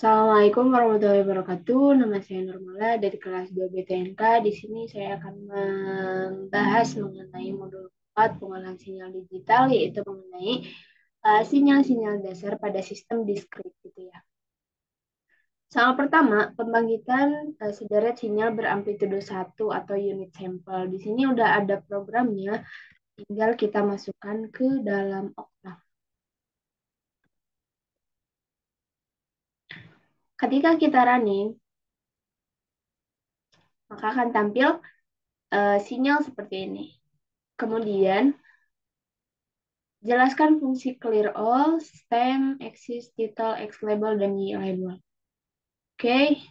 Assalamualaikum warahmatullahi wabarakatuh. Nama saya Nurmala dari kelas 2 BTNK. Di sini saya akan membahas mengenai modul 4 pengolahan sinyal digital, yaitu mengenai sinyal-sinyal dasar pada sistem diskrit gitu ya. Soal pertama, pembangkitan sederet sinyal beramplitudo 1 atau unit sampel. Di sini udah ada programnya, tinggal kita masukkan ke dalam Oktav. Ketika kita running, maka akan tampil sinyal seperti ini. Kemudian, jelaskan fungsi clear all, stem, axis, title, x label, dan y label. Oke,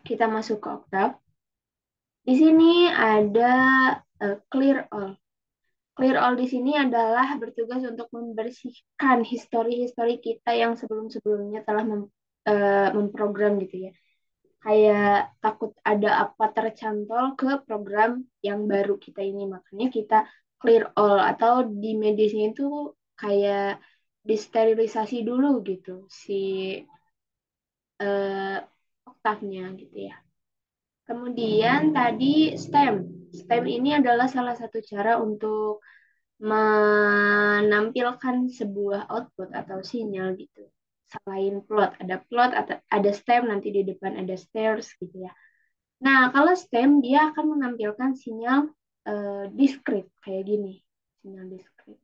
kita masuk ke Octave. Di sini ada clear all. Clear all di sini adalah bertugas untuk membersihkan histori-histori kita yang sebelum-sebelumnya telah memprogram gitu ya. Kayak takut ada apa tercantol ke program yang baru kita ini. Makanya kita clear all atau di medisnya itu kayak disterilisasi dulu gitu si eh, oktavnya gitu ya. Kemudian tadi stem. Stem ini adalah salah satu cara untuk menampilkan sebuah output atau sinyal gitu. Selain plot, ada stem, nanti di depan ada stairs gitu ya. Nah, kalau stem dia akan menampilkan sinyal diskrit kayak gini, sinyal diskrit.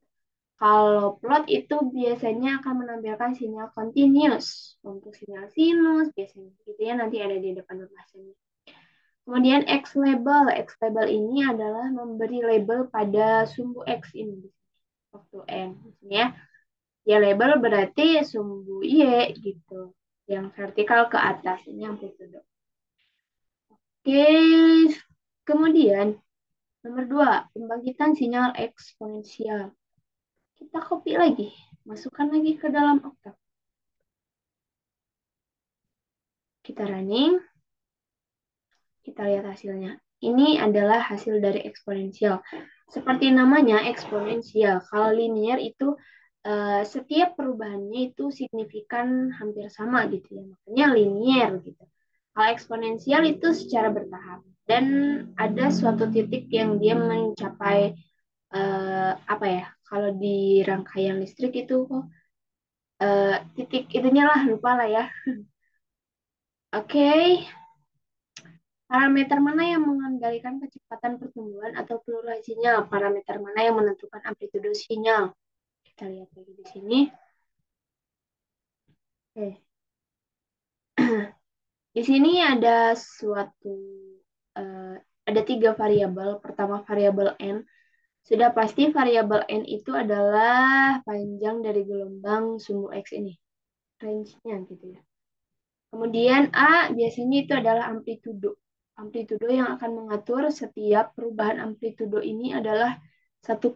Kalau plot itu biasanya akan menampilkan sinyal continuous untuk sinyal sinus biasanya gitu ya, nanti ada di depan ulasannya. Kemudian X label ini adalah memberi label pada sumbu X ini waktu N ya. Ya label berarti sumbu Y gitu, yang vertikal ke atas ini amplitudo. Oke, kemudian nomor 2, pembangkitan sinyal eksponensial. Kita copy lagi, masukkan lagi ke dalam Octave. Kita running, kita lihat hasilnya. Ini adalah hasil dari eksponensial. Seperti namanya eksponensial. Kalau linear itu setiap perubahannya itu signifikan hampir sama gitu ya. Makanya linear gitu. Kalau eksponensial itu secara bertahap. Dan ada suatu titik yang dia mencapai apa ya? Kalau di rangkaian listrik itu kok titik itunya lah lupa lah ya. Oke, parameter mana yang mengendalikan kecepatan pertumbuhan atau peluruhan sinyal? Parameter mana yang menentukan amplitudo sinyal? Kita lihat lagi di sini. Oke. Di sini ada suatu uh, ada 3 variabel. Pertama variabel n. Sudah pasti variabel n itu adalah panjang dari gelombang sumbu x ini, range-nya gitu ya. Kemudian A biasanya itu adalah amplitudo. Amplitudo yang akan mengatur setiap perubahan amplitudo ini adalah 1,2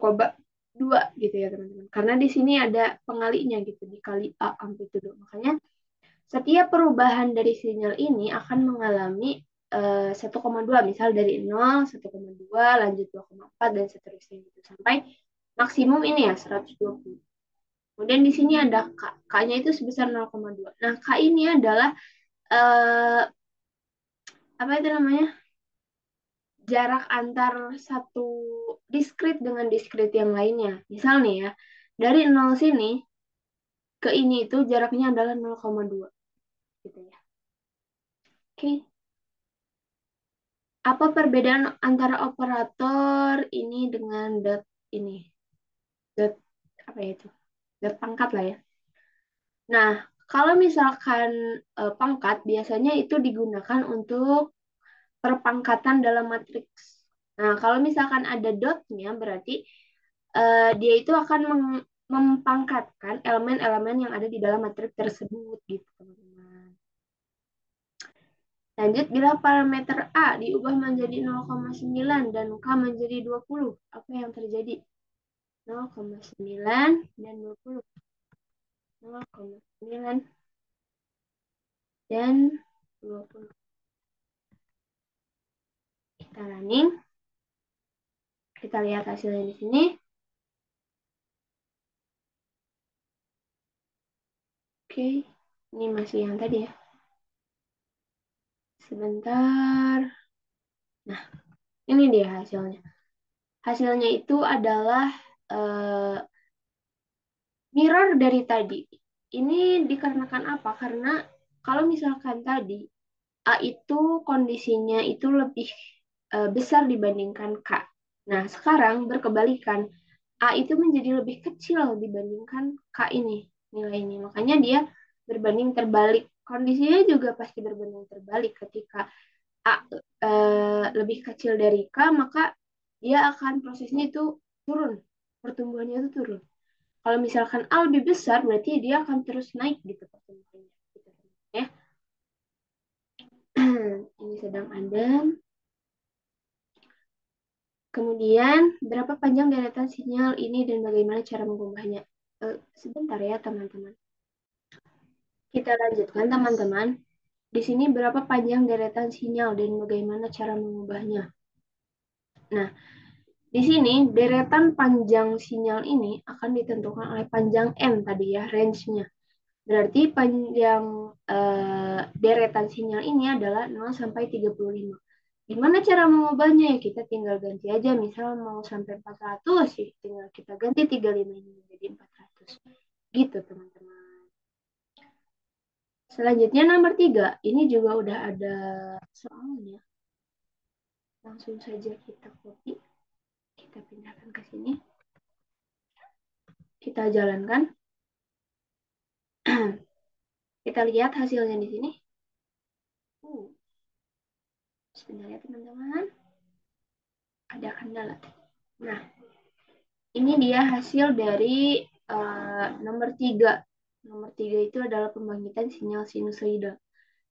gitu ya teman-teman. Karena di sini ada pengalinya gitu, dikali A amplitudo. Makanya setiap perubahan dari sinyal ini akan mengalami 1,2, misal dari 0, 1,2, lanjut 2,4 dan seterusnya gitu sampai maksimum ini ya 120. Kemudian di sini ada K. K-nya itu sebesar 0,2. Nah, K ini adalah eh, apa itu namanya? Jarak antar satu diskrit dengan diskrit yang lainnya. Misal nih ya, dari 0 sini ke ini itu jaraknya adalah 0,2 gitu ya. Oke. Apa perbedaan antara operator ini dengan dot ini? Dot apa ya itu? Dot pangkat lah ya. Nah, kalau misalkan pangkat biasanya itu digunakan untuk perpangkatan dalam matriks. Nah, kalau misalkan ada dotnya berarti dia itu akan mempangkatkan elemen-elemen yang ada di dalam matriks tersebut gitu, teman-teman. Lanjut, bila parameter A diubah menjadi 0,9 dan K menjadi 20, apa yang terjadi? 0,9 dan 20. 0,9 dan 20. Kita running. Kita lihat hasilnya di sini. Oke, ini masih yang tadi ya. Sebentar. Nah, ini dia hasilnya. Hasilnya itu adalah eh, mirror dari tadi. Ini dikarenakan apa? Karena kalau misalkan tadi A itu kondisinya itu lebih besar dibandingkan K. Nah, sekarang berkebalikan. A itu menjadi lebih kecil dibandingkan K ini, nilai ini. Makanya dia berbanding terbalik. Kondisinya juga pasti berbanding terbalik. Ketika A lebih kecil dari K, maka dia akan prosesnya itu turun. Pertumbuhannya itu turun. Kalau misalkan A lebih besar, berarti dia akan terus naik gitu pertumbuhannya. Gitu, ya. Ini sedang ada. Kemudian, berapa panjang deretan sinyal ini dan bagaimana cara mengubahnya? Sebentar ya, teman-teman. Kita lanjutkan, teman-teman. Di sini berapa panjang deretan sinyal dan bagaimana cara mengubahnya? Nah, di sini deretan panjang sinyal ini akan ditentukan oleh panjang N tadi ya, range-nya. Berarti panjang deretan sinyal ini adalah 0 sampai 35. Gimana cara mengubahnya ya? Kita tinggal ganti aja. Misal mau sampai 400 sih, tinggal kita ganti 35 ini menjadi 400. Gitu, teman-teman. Selanjutnya nomor 3. Ini juga udah ada soalnya. Langsung saja kita copy. Kita pindahkan ke sini. Kita jalankan. Kita lihat hasilnya di sini. Uh, Sebentar ya, teman-teman. Ada kendala. Nah, ini dia hasil dari nomor 3. Nomor 3 itu adalah pembangkitan sinyal sinusoidal.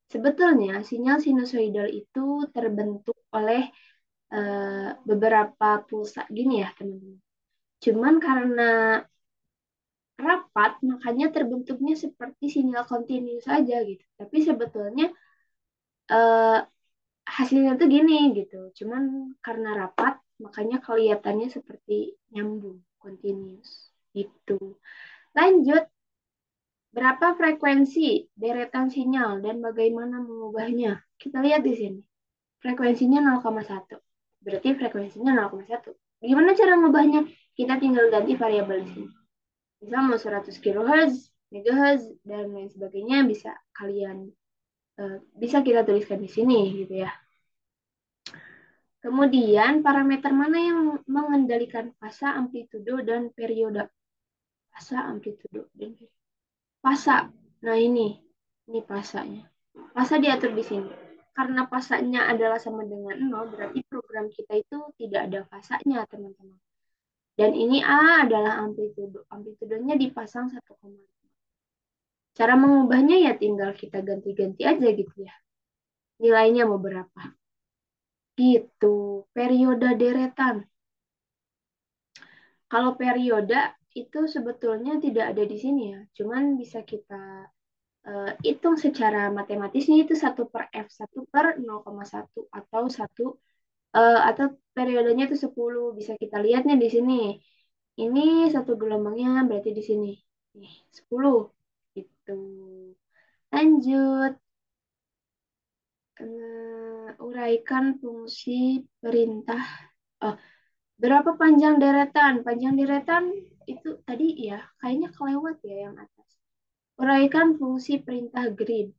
Sebetulnya sinyal sinusoidal itu terbentuk oleh beberapa pulsa gini ya, teman-teman. Cuman karena rapat, makanya terbentuknya seperti sinyal kontinu saja gitu. Tapi sebetulnya eh, hasilnya tuh gini gitu. Cuman karena rapat, makanya kelihatannya seperti nyambung, continuous gitu. Lanjut, berapa frekuensi deretan sinyal dan bagaimana mengubahnya? Kita lihat di sini. Frekuensinya 0,1. Berarti frekuensinya 0,1. Gimana cara mengubahnya? Kita tinggal ganti variabel di sini. Misal mau 100 kHz, MHz, dan lain sebagainya bisa kalian bisa kita tuliskan di sini gitu ya. Kemudian parameter mana yang mengendalikan fasa, amplitudo, dan periode? Fasa, amplitudo, dan periode. Fasa. Nah ini pasanya. Fasa diatur di sini. Karena pasanya adalah sama dengan 0, berarti program kita itu tidak ada fasanya, teman-teman. Dan ini A adalah amplitudo. Amplitudonya dipasang 1,5. Cara mengubahnya ya tinggal kita ganti-ganti aja gitu ya. Nilainya mau berapa. Gitu. Periode deretan. Kalau periode itu sebetulnya tidak ada di sini ya. Cuman bisa kita hitung secara matematisnya itu 1/f 1/0,1 atau atau periodenya itu 10. Bisa kita lihat nih di sini. Ini satu gelombangnya berarti di sini. Nih, 10 gitu. Lanjut. Uraikan fungsi perintah. Oh, berapa panjang deretan? Panjang deretan itu tadi ya, kayaknya kelewat ya yang atas. Uraikan fungsi perintah grid.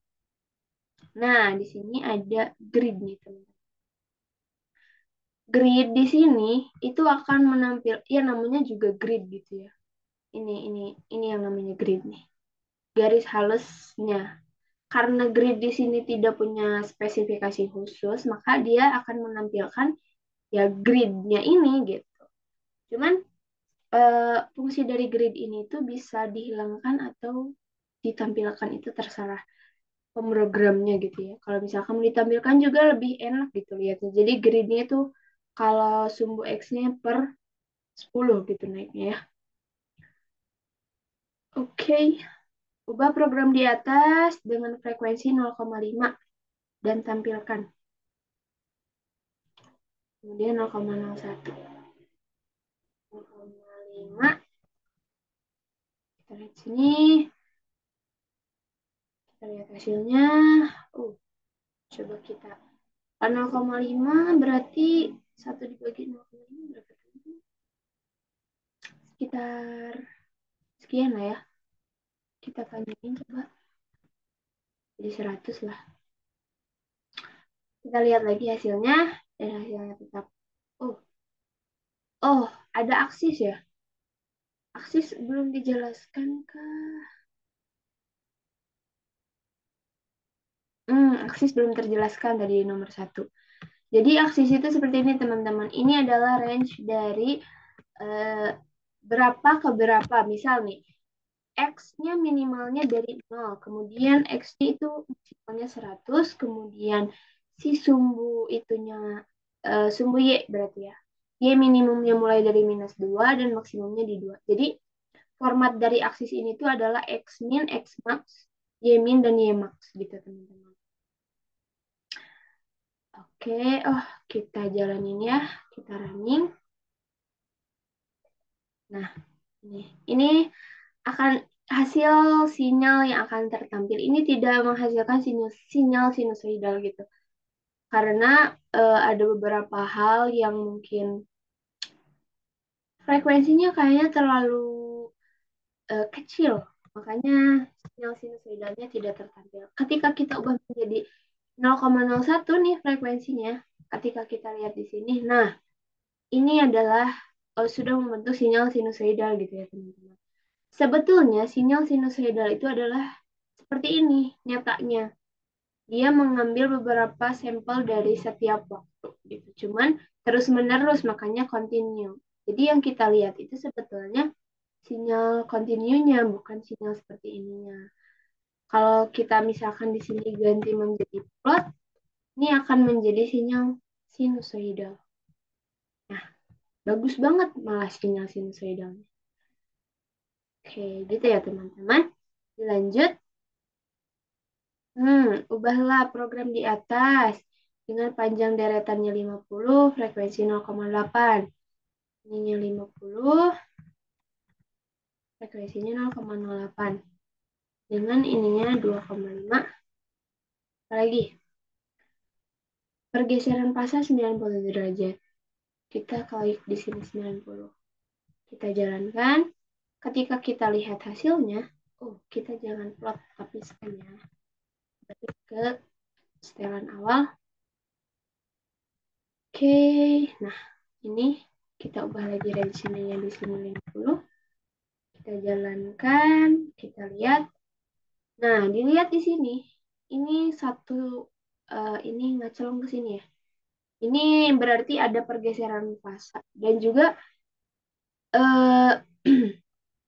Nah, di sini ada grid nih, teman. Grid di sini itu akan menampil, ya namanya juga grid gitu ya. Ini yang namanya grid nih. Garis halusnya. Karena grid di sini tidak punya spesifikasi khusus, maka dia akan menampilkan ya gridnya ini gitu. Cuman fungsi dari grid ini tuh bisa dihilangkan atau ditampilkan itu terserah pemrogramnya gitu ya. Kalau misalkan ditampilkan juga lebih enak gitu lihatnya. Jadi gridnya itu kalau sumbu X-nya per 10 gitu naiknya ya. Oke, ubah program di atas dengan frekuensi 0,5 dan tampilkan. Kemudian 0,01. 0,5. Kita lihat sini. Kita lihat hasilnya. Oh, coba kita. 0,5 berarti 1 dibagi 0,5 berapa? Sekitar sekian lah ya. Kita panjangin coba. Jadi 100 lah. Kita lihat lagi hasilnya. Dan hasilnya tetap. Oh, oh, ada aksis ya. Aksis belum dijelaskan kah? Aksis belum terjelaskan tadi nomor 1. Jadi aksis itu seperti ini teman-teman. Ini adalah range dari eh, berapa ke berapa. Misal nih, X-nya minimalnya dari 0. Kemudian X-nya itu maksimalnya 100. Kemudian si sumbu itunya, sumbu Y berarti ya. Y minimumnya mulai dari minus 2 dan maksimumnya di 2. Jadi format dari aksis ini tuh adalah X min, X max, Y min, dan Y max gitu teman-teman. Oke, oh kita jalanin ya, kita running. Nah, ini akan hasil sinyal yang akan tertampil. Ini tidak menghasilkan sinyal sinusoidal gitu. Karena ada beberapa hal yang mungkin frekuensinya kayaknya terlalu kecil. Makanya sinyal sinusoidalnya tidak tertampil. Ketika kita ubah menjadi 0,01 nih frekuensinya, ketika kita lihat di sini, nah ini adalah sudah membentuk sinyal sinusoidal gitu ya teman-teman. Sebetulnya sinyal sinusoidal itu adalah seperti ini nyatanya. Dia mengambil beberapa sampel dari setiap waktu gitu. Cuman terus-menerus makanya continue. Jadi yang kita lihat itu sebetulnya sinyal kontinunya bukan sinyal seperti ininya. Kalau kita misalkan di sini ganti menjadi plot, ini akan menjadi sinyal sinusoidal. Nah, bagus banget malah sinyal sinusoidalnya. Oke, gitu ya teman-teman. Dilanjut. Ubahlah program di atas dengan panjang deretannya 50, frekuensi 0,8. Ininya 50, frekuensinya 0,08. Dengan ininya 2,5. Apalagi, pergeseran fasa 90 derajat. Kita klik di sini 90. Kita jalankan. Ketika kita lihat hasilnya, kita jangan plot tapi scan ya. Balik ke setelan awal. Oke, nah ini kita ubah lagi range-nya di sini 50. Kita jalankan, kita lihat. Nah, dilihat di sini. Ini satu, ini ngacelong ke sini ya. Ini berarti ada pergeseran fasa. Dan juga, uh,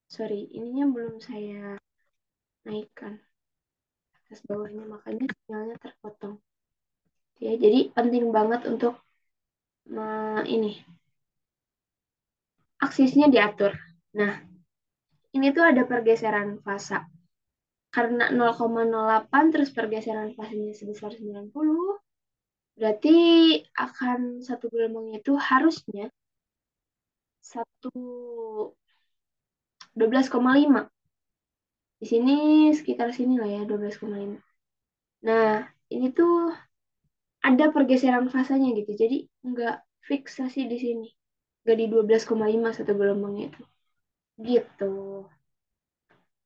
sorry, ininya belum saya naikkan atas bawahnya. Makanya sinyalnya terpotong. Ya, jadi penting banget untuk ini aksisnya diatur. Nah, ini tuh ada pergeseran fasa. Karena 0,08 terus pergeseran fasanya sebesar 90, berarti akan satu gelombangnya itu harusnya 12,5. Di sini sekitar sini lah ya 12,5. Nah, ini tuh ada pergeseran fasanya gitu. Jadi nggak fiksasi di sini. Nggak di 12,5 satu gelombangnya itu. Gitu.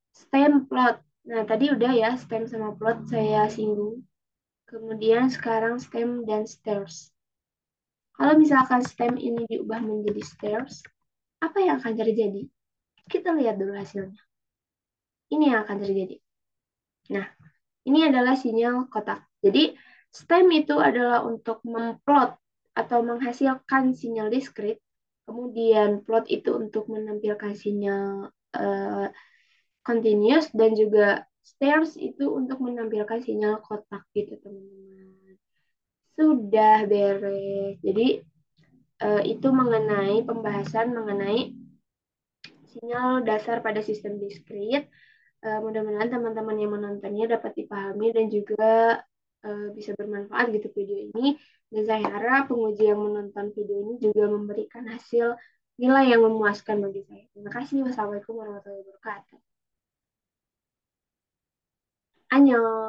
Stem plot. Nah, tadi udah ya stem sama plot saya singgung. Kemudian sekarang stem dan stairs. Kalau misalkan stem ini diubah menjadi stairs, apa yang akan terjadi? Kita lihat dulu hasilnya. Ini yang akan terjadi. Nah, ini adalah sinyal kotak. Jadi, stem itu adalah untuk memplot atau menghasilkan sinyal diskrit. Kemudian, plot itu untuk menampilkan sinyal continuous. Dan juga stairs itu untuk menampilkan sinyal kotak gitu, teman-teman. Sudah beres. Jadi, itu mengenai pembahasan mengenai sinyal dasar pada sistem diskrit. Mudah-mudahan teman-teman yang menontonnya dapat dipahami dan juga bisa bermanfaat gitu video ini. Dan saya harap penguji yang menonton video ini juga memberikan hasil nilai yang memuaskan bagi saya. Terima kasih. Wassalamualaikum warahmatullahi wabarakatuh. Annyeong.